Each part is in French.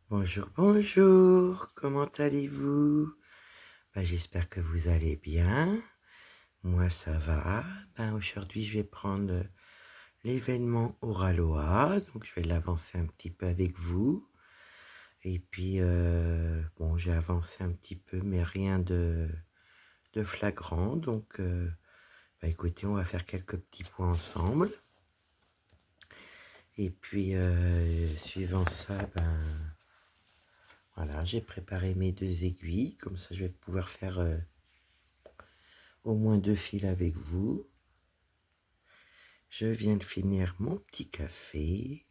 Bonjour, bonjour, comment allez-vous? J'espère que vous allez bien. Moi, ça va. Aujourd'hui, je vais prendre l'événement Oraloa. Donc, je vais l'avancer un petit peu avec vous. Et puis, bon, j'ai avancé un petit peu, mais rien de flagrant. Donc, écoutez, on va faire quelques petits points ensemble. Et puis, suivant ça, voilà, j'ai préparé mes 2 aiguilles. Comme ça, je vais pouvoir faire au moins 2 fils avec vous. Je viens de finir mon petit café.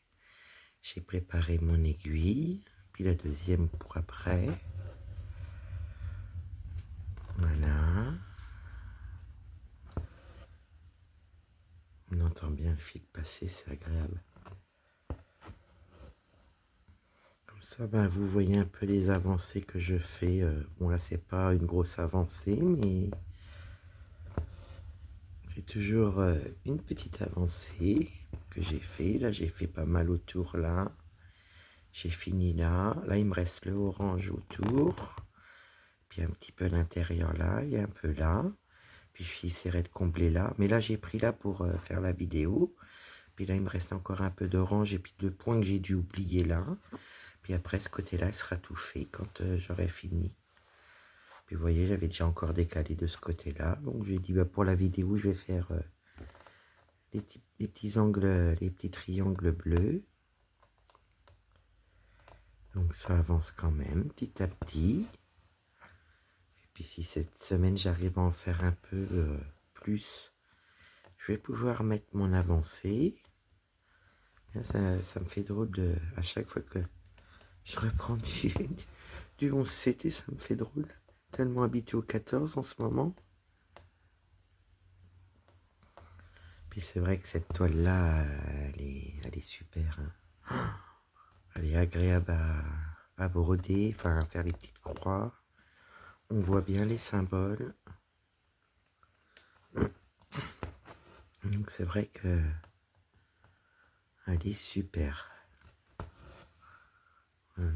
J'ai préparé mon aiguille, puis la deuxième pour après. Voilà. On entend bien le fil passer, c'est agréable. Comme ça, vous voyez un peu les avancées que je fais. Bon, là, c'est pas une grosse avancée, mais c'est toujours une petite avancée que j'ai fait. Là, j'ai fait pas mal autour, là. J'ai fini là. Là, il me reste le orange autour. Puis un petit peu à l'intérieur là, et un peu là. Puis j'essaierai de combler là. Mais là, j'ai pris là pour faire la vidéo. Puis là, il me reste encore un peu d'orange et puis 2 points que j'ai dû oublier là. Puis après, ce côté-là, il sera tout fait quand j'aurai fini. Puis vous voyez, j'avais déjà encore décalé de ce côté-là. Donc j'ai dit, pour la vidéo, je vais faire les petits angles, les petits triangles bleus. Donc ça avance quand même, petit à petit. Et puis si cette semaine, j'arrive à en faire un peu plus, je vais pouvoir mettre mon avancée. Ça me fait drôle à chaque fois que je reprends du 11CT, ça me fait drôle. Tellement habitué au 14 en ce moment. Puis c'est vrai que cette toile-là, elle est super. Hein. Elle est agréable à broder, enfin à faire les petites croix. On voit bien les symboles. Donc c'est vrai que elle est super. Voilà.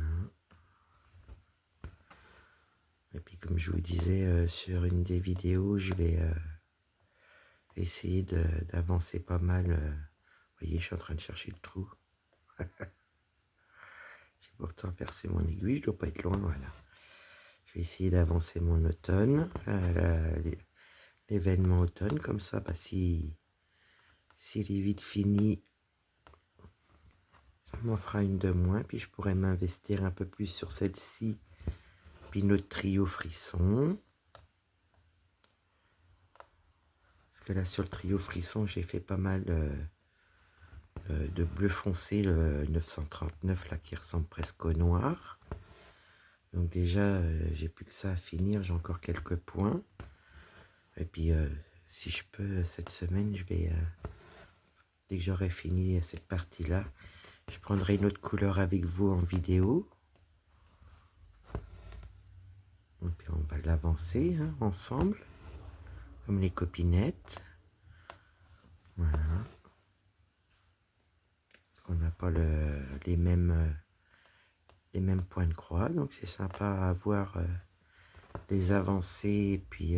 Et puis comme je vous disais sur une des vidéos, je vais essayer d'avancer pas mal. Vous voyez, je suis en train de chercher le trou. J'ai pourtant percé mon aiguille, je dois pas être loin, voilà. Je vais essayer d'avancer mon automne, l'événement automne, comme ça, s'il est vite fini, ça m'en fera une de moins, puis je pourrais m'investir un peu plus sur celle-ci, puis notre trio frisson. Parce que là, sur le trio frisson, j'ai fait pas mal de bleu foncé, le 939, là, qui ressemble presque au noir. Donc déjà, j'ai plus que ça à finir, j'ai encore quelques points. Et puis, si je peux, cette semaine, je vais, dès que j'aurai fini cette partie-là, je prendrai une autre couleur avec vous en vidéo. Et puis, on va l'avancer hein, ensemble, comme les copinettes. Voilà. Parce qu'on n'a pas les mêmes points de croix, donc c'est sympa à voir les avancées et puis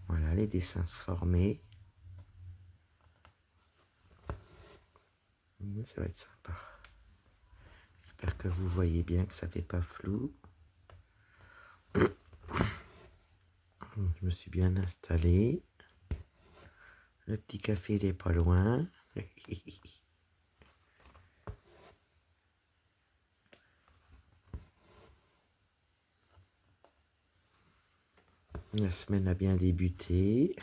voilà, les dessins se former. Ça va être sympa. J'espère que vous voyez bien que ça fait pas flou. Je me suis bien installé. Le petit café, il est pas loin. La semaine a bien débuté.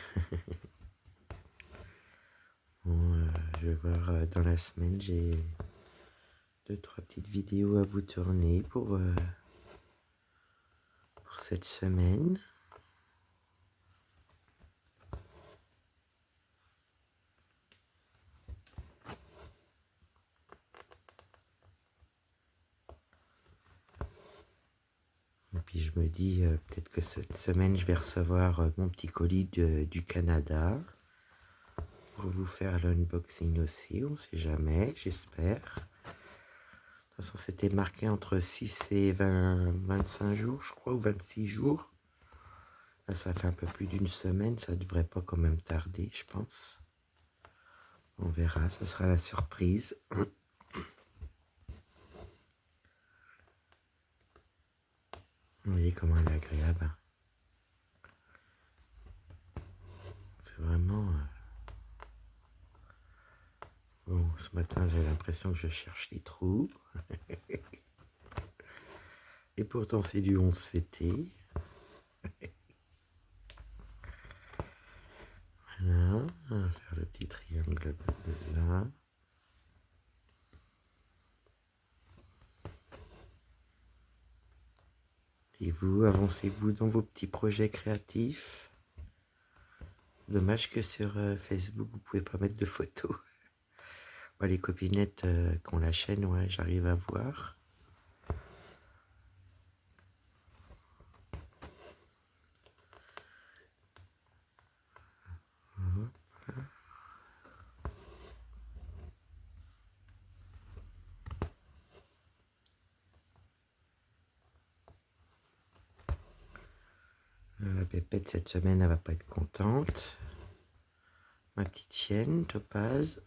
Bon, je vais voir dans la semaine, j'ai 2-3 petites vidéos à vous tourner pour cette semaine. Et puis je me dis peut-être que cette semaine je vais recevoir mon petit colis du Canada pour vous faire l'unboxing aussi, on sait jamais, j'espère. toute façon, c'était marqué entre 6 et 25 jours, je crois, ou 26 jours. Là, ça fait un peu plus d'une semaine, ça devrait pas quand même tarder, je pense. On verra, ça sera la surprise. Vous voyez comment elle est agréable. C'est vraiment... Bon, ce matin, j'ai l'impression que je cherche les trous. Et pourtant, c'est du 11CT. Voilà, on va faire le petit triangle de là. Et vous, avancez-vous dans vos petits projets créatifs? Dommage que sur Facebook, vous pouvez pas mettre de photos. Moi, les copinettes qui ont la chaîne, ouais, j'arrive à voir. La pépette, cette semaine, elle va pas être contente. Ma petite chienne, Topaz.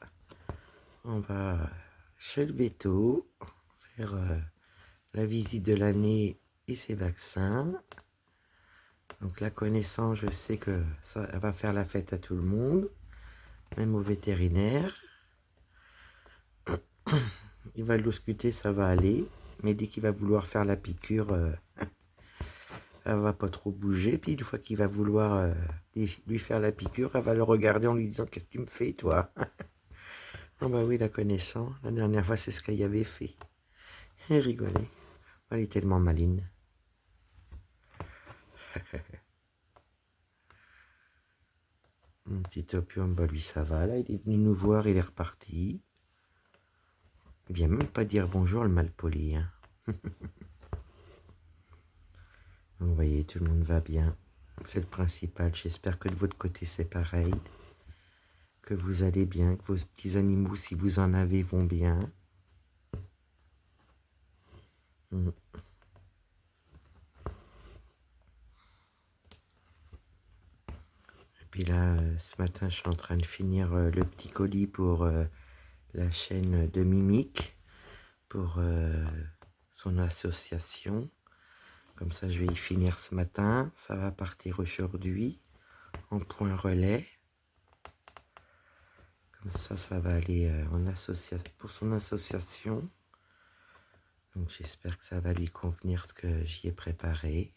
On va chez le véto, faire la visite de l'année et ses vaccins. Donc la connaissance, je sais que ça elle va faire la fête à tout le monde, même au vétérinaire. Il va l'ausculter, ça va aller. Mais dès qu'il va vouloir faire la piqûre, elle va pas trop bouger. Puis une fois qu'il va vouloir lui faire la piqûre, elle va le regarder en lui disant: qu'est-ce que tu me fais, toi? Ah bah oui, la connaissant. La dernière fois, c'est ce qu'elle y avait fait. Elle rigolait. Elle est tellement maline. Mon petit opium, bah lui, ça va. Là, il est venu nous voir, il est reparti. Il vient même pas dire bonjour, le malpoli. Hein. Donc, vous voyez, tout le monde va bien. C'est le principal. J'espère que de votre côté, c'est pareil. Que vous allez bien, que vos petits animaux, si vous en avez, vont bien. Et puis là, ce matin, je suis en train de finir le petit colis pour la chaîne de Mimique, pour son association. Comme ça, je vais y finir ce matin. Ça va partir aujourd'hui en point relais. Comme ça va aller pour son association. Donc j'espère que ça va lui convenir ce que j'y ai préparé.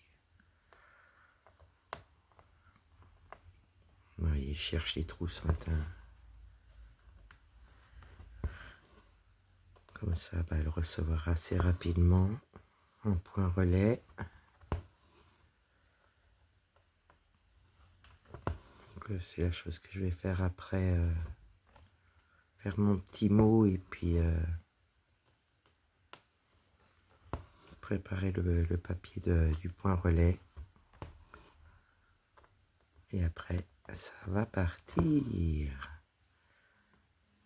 Ouais, il cherche les trous ce matin. Comme ça, elle le recevra assez rapidement en point relais. Donc c'est la chose que je vais faire après. Faire mon petit mot et puis préparer le papier du point relais. Et après, ça va partir.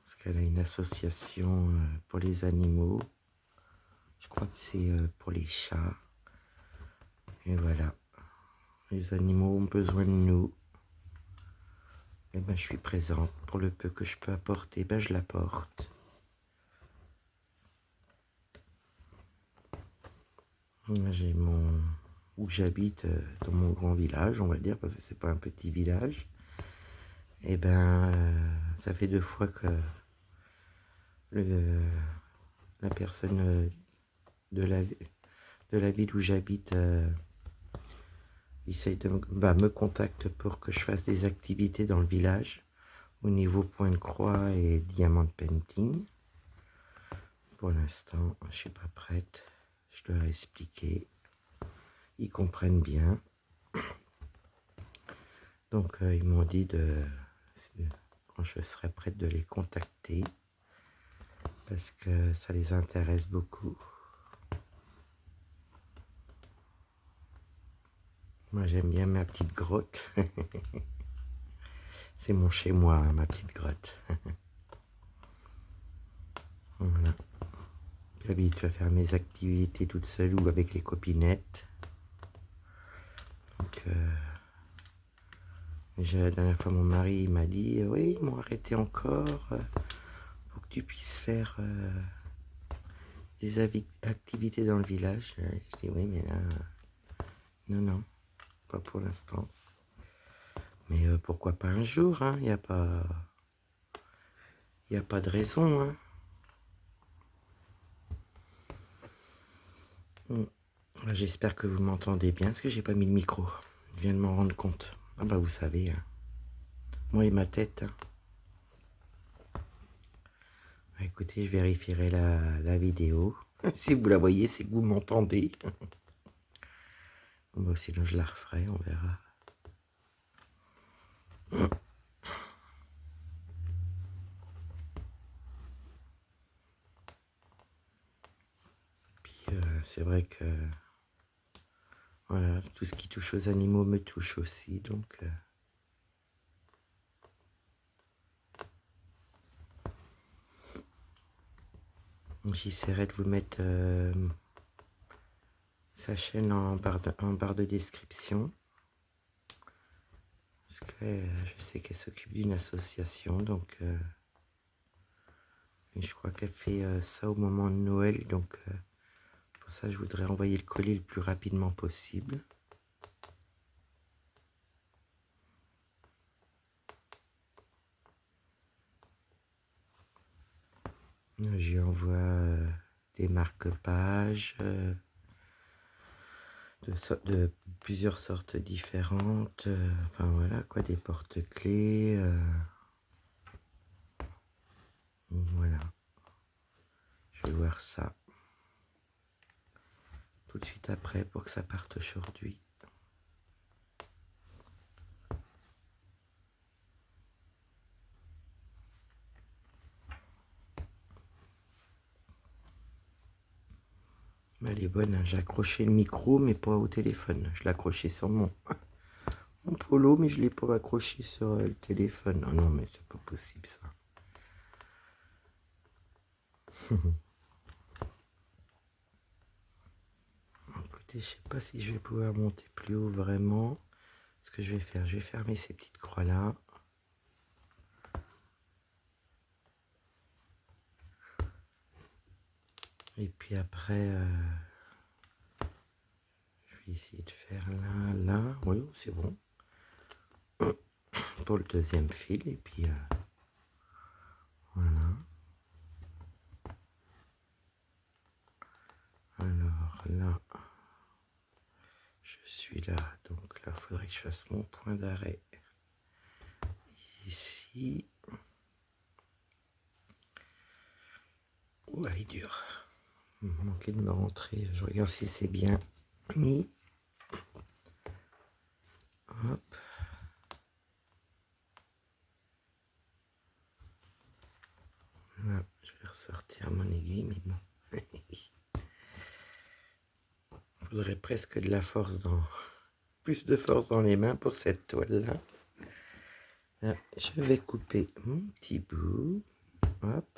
Parce qu'elle a une association pour les animaux. Je crois que c'est pour les chats. Et voilà. Les animaux ont besoin de nous. Et ben, je suis présente. Pour le peu que je peux apporter, ben, je l'apporte. J'ai où j'habite dans mon grand village, on va dire, parce que c'est pas un petit village. Et ben, ça fait 2 fois que la personne de la ville où j'habite essaye de me contacte pour que je fasse des activités dans le village au niveau point de croix et diamant painting. Pour l'instant, je suis pas prête. Je leur ai expliqué. Ils comprennent bien. Donc ils m'ont dit quand je serai prête de les contacter parce que ça les intéresse beaucoup. Moi j'aime bien ma petite grotte. C'est mon chez moi, ma petite grotte. Voilà. J'habite à faire mes activités toute seule ou avec les copinettes. Donc, la dernière fois, mon mari m'a dit oui, ils m'ont arrêté encore pour que tu puisses faire des activités dans le village. Je dis oui, mais là, non, pas pour l'instant. Mais pourquoi pas un jour, hein, il n'y a pas de raison. Hein. J'espère que vous m'entendez bien, parce que j'ai pas mis le micro. Je viens de m'en rendre compte. Ah bah vous savez, hein. Moi et ma tête. Hein. Écoutez, je vérifierai la vidéo. Si vous la voyez, c'est que vous m'entendez. Bon, sinon je la referai, on verra. Puis c'est vrai que voilà, tout ce qui touche aux animaux me touche aussi, donc j'essaierai de vous mettre sa chaîne en barre de description. Parce que je sais qu'elle s'occupe d'une association, donc je crois qu'elle fait ça au moment de Noël, donc pour ça je voudrais envoyer le colis le plus rapidement possible. J'y envoie des marque-pages de plusieurs sortes différentes, enfin voilà quoi, des porte-clés, voilà. Je vais voir ça tout de suite après pour que ça parte aujourd'hui. Elle est bonne, hein. J'ai accroché le micro mais pas au téléphone. Je l'ai accroché sur mon polo mais je ne l'ai pas accroché sur le téléphone. Oh non mais c'est pas possible ça. Écoutez, je sais pas si je vais pouvoir monter plus haut vraiment. Ce que je vais faire, je vais fermer ces petites croix là. Et puis après, je vais essayer de faire là. Oui, c'est bon. Pour le deuxième fil. Et puis voilà. Alors là, je suis là. Donc là, il faudrait que je fasse mon point d'arrêt. Ici. Oh, elle est dure. Il me manquait de me rentrer. Je regarde si c'est bien mis. Hop. Là, je vais ressortir mon aiguille, mais bon. Il faudrait presque de la force plus de force dans les mains pour cette toile-là. Là, je vais couper mon petit bout. Hop.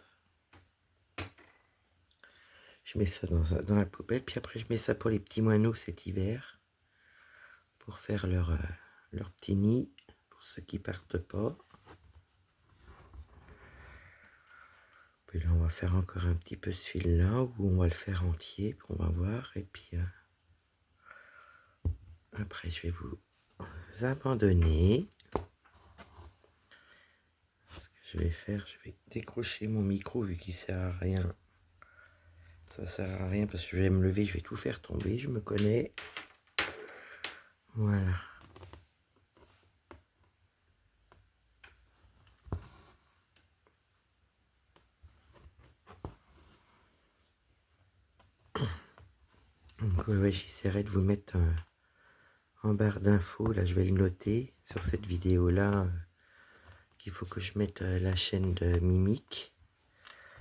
Je mets ça dans la poubelle, puis après je mets ça pour les petits moineaux cet hiver. Pour faire leur petit nid, pour ceux qui partent pas. Puis là on va faire encore un petit peu ce fil là, ou on va le faire entier, puis on va voir. Et puis après je vais vous abandonner. Ce que je vais faire, je vais décrocher mon micro vu qu'il sert à rien. Ça sert à rien parce que je vais me lever, je vais tout faire tomber, je me connais. Voilà. Donc ouais, j'essaierai de vous mettre en barre d'infos, là je vais le noter sur cette vidéo là, qu'il faut que je mette la chaîne de Mimic.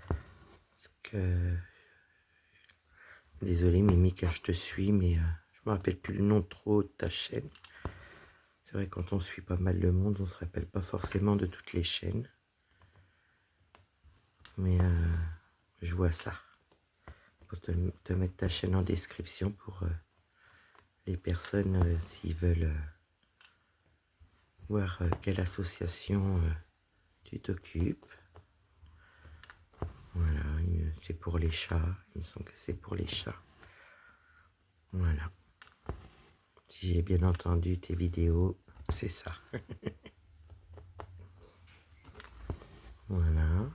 Parce que... Désolé Mimic, hein, je te suis, mais je me rappelle plus le nom trop de ta chaîne. C'est vrai, quand on suit pas mal le monde, on se rappelle pas forcément de toutes les chaînes. Mais je vois ça. Pour te mettre ta chaîne en description pour les personnes s'ils veulent voir quelle association tu t'occupes. Voilà, c'est pour les chats. Il me semble que c'est pour les chats. Voilà. Si j'ai bien entendu tes vidéos, c'est ça. Voilà.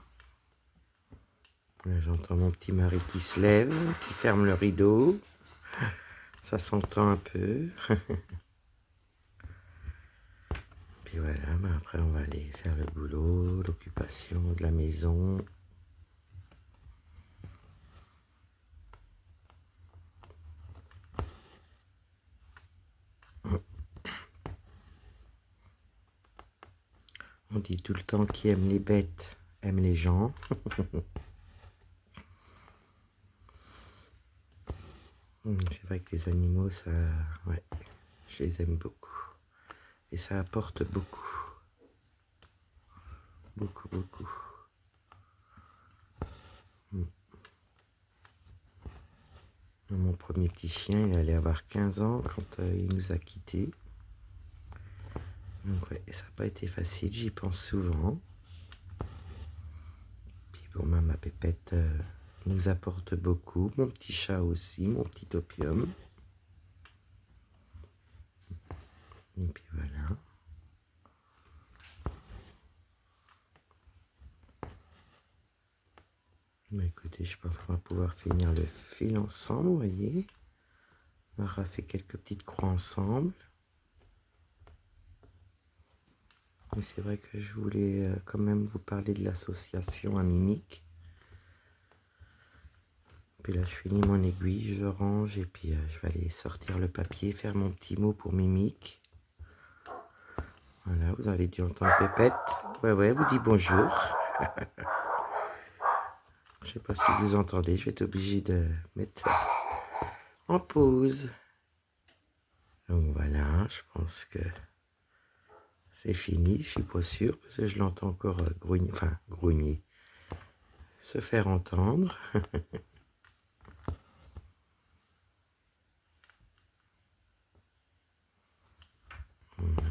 Là, j'entends mon petit mari qui se lève, qui ferme le rideau. Ça s'entend un peu. Puis voilà, ben après on va aller faire le boulot, l'occupation de la maison. On dit tout le temps qui aime les bêtes aime les gens. C'est vrai que les animaux, ça, ouais, je les aime beaucoup. Et ça apporte beaucoup. Beaucoup, beaucoup. Mon premier petit chien, il allait avoir 15 ans quand il nous a quittés. Donc ouais, ça n'a pas été facile, j'y pense souvent. Puis bon, ma pépette nous apporte beaucoup. Mon petit chat aussi, mon petit opium. Et puis voilà. Bah écoutez, je pense qu'on va pouvoir finir le fil ensemble, vous voyez. On aura fait quelques petites croix ensemble. Mais c'est vrai que je voulais quand même vous parler de l'association à Mimique. Puis là, je finis mon aiguille, je range et puis je vais aller sortir le papier, faire mon petit mot pour Mimique. Voilà, vous avez dû entendre Pépette. Ouais, vous dit bonjour. Je sais pas si vous entendez, je vais être obligé de mettre en pause. Donc voilà, je pense que c'est fini, je suis pas sûr, parce que je l'entends encore grogner, se faire entendre. Voilà.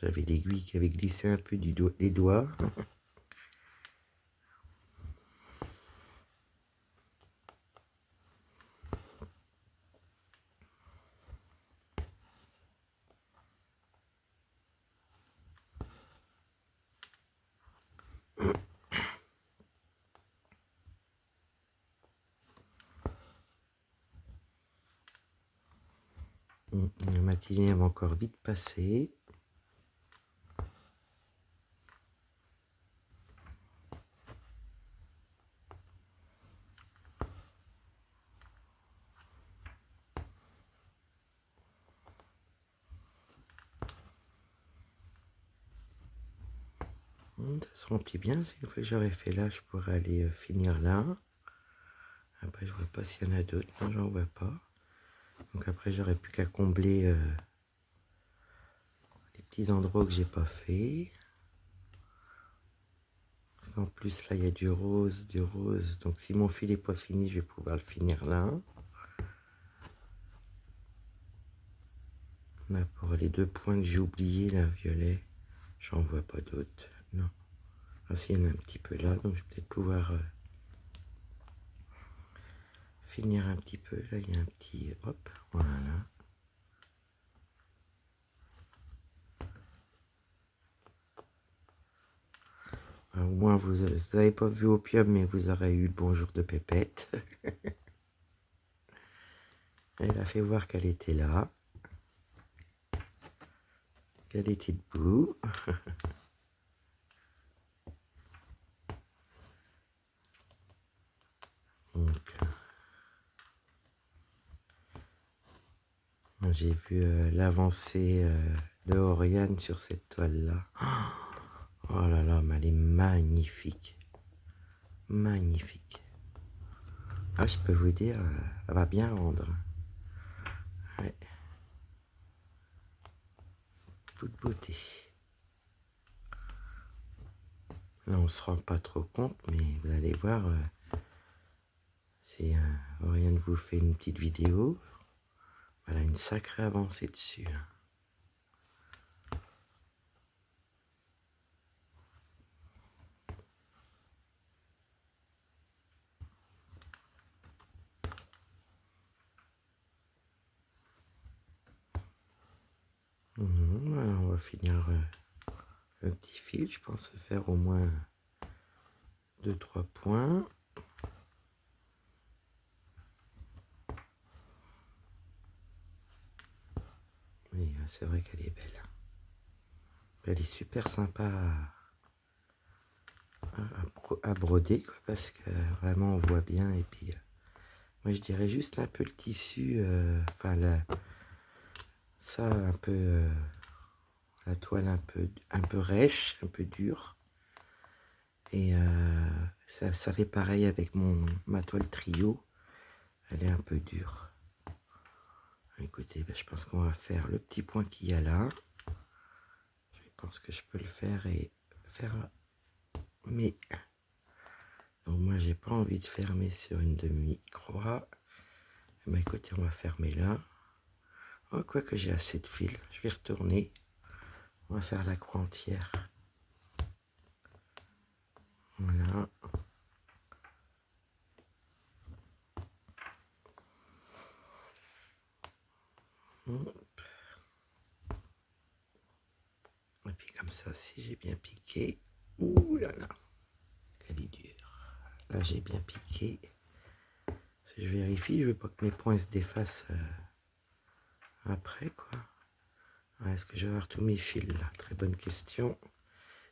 J'avais l'aiguille qui avait glissé un peu des doigts. La matinée va encore vite passer. Ça se remplit bien. Une fois que j'aurai fait là, je pourrais aller finir là. Après, je vois pas s'il y en a d'autres. Non, j'en vois pas. Donc après, j'aurai plus qu'à combler les petits endroits que j'ai pas fait. Parce qu'en plus, là, il y a du rose, du rose. Donc si mon fil n'est pas fini, je vais pouvoir le finir là. Là, pour les deux points que j'ai oubliés, là, violet, j'en vois pas d'autres. Non. Ah, si, il y en a un petit peu là, donc je vais peut-être pouvoir finir un petit peu. Là, il y a un petit... Hop, voilà. Au moins, vous n'avez pas vu Opium, mais vous aurez eu le bonjour de Pépette. Elle a fait voir qu'elle était là. Qu'elle était debout. Donc, j'ai vu l'avancée de Oriane sur cette toile-là. Oh là là, mais elle est magnifique. Magnifique. Ah, je peux vous dire, elle va bien rendre. Ouais. Toute beauté. Là, on se rend pas trop compte, mais vous allez voir, J'ai rien de vous fait une petite vidéo. Voilà, une sacrée avancée dessus. Voilà, on va finir le petit fil. Je pense faire au moins 2-3 points. Oui, c'est vrai qu'elle est belle. Elle est super sympa à broder, quoi, parce que vraiment on voit bien. Et puis, moi je dirais juste un peu le tissu, enfin ça un peu, la toile un peu rêche, un peu dure. Et ça fait pareil avec ma toile trio. Elle est un peu dure. Écoutez, ben, je pense qu'on va faire le petit point qu'il y a là. Je pense que je peux le faire et faire... Mais... Donc moi, j'ai pas envie de fermer sur une demi-croix. Mais écoutez, on va fermer là. Oh, quoi que j'ai assez de fil. Je vais retourner. On va faire la croix entière. Voilà. Et puis comme ça, si j'ai bien piqué... Ouh là là, qu'elle est dure. Là, j'ai bien piqué. Si je vérifie, je veux pas que mes points se défassent après, quoi. Est-ce que je vais avoir tous mes fils là? Très bonne question.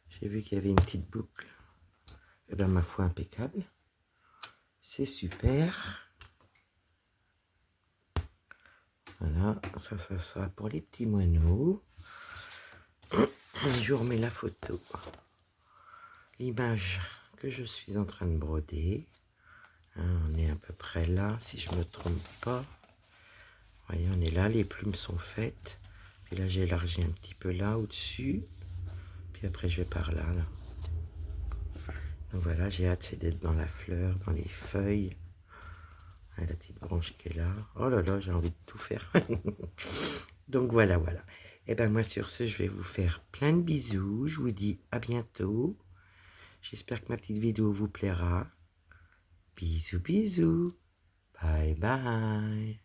J'ai vu qu'il y avait une petite boucle. Et bien, ma foi, impeccable. C'est super. Voilà, ça sera pour les petits moineaux. Et je vous remets la photo. L'image que je suis en train de broder. On est à peu près là, si je ne me trompe pas. Vous voyez, on est là, les plumes sont faites. Puis là, j'ai élargi un petit peu là, au-dessus. Puis après, je vais par là, là. Donc voilà, j'ai hâte d'être dans la fleur, dans les feuilles. La petite branche qui est là. Oh là là, j'ai envie de tout faire. Donc voilà, voilà. Et ben moi sur ce, je vais vous faire plein de bisous. Je vous dis à bientôt. J'espère que ma petite vidéo vous plaira. Bisous, bisous. Bye bye.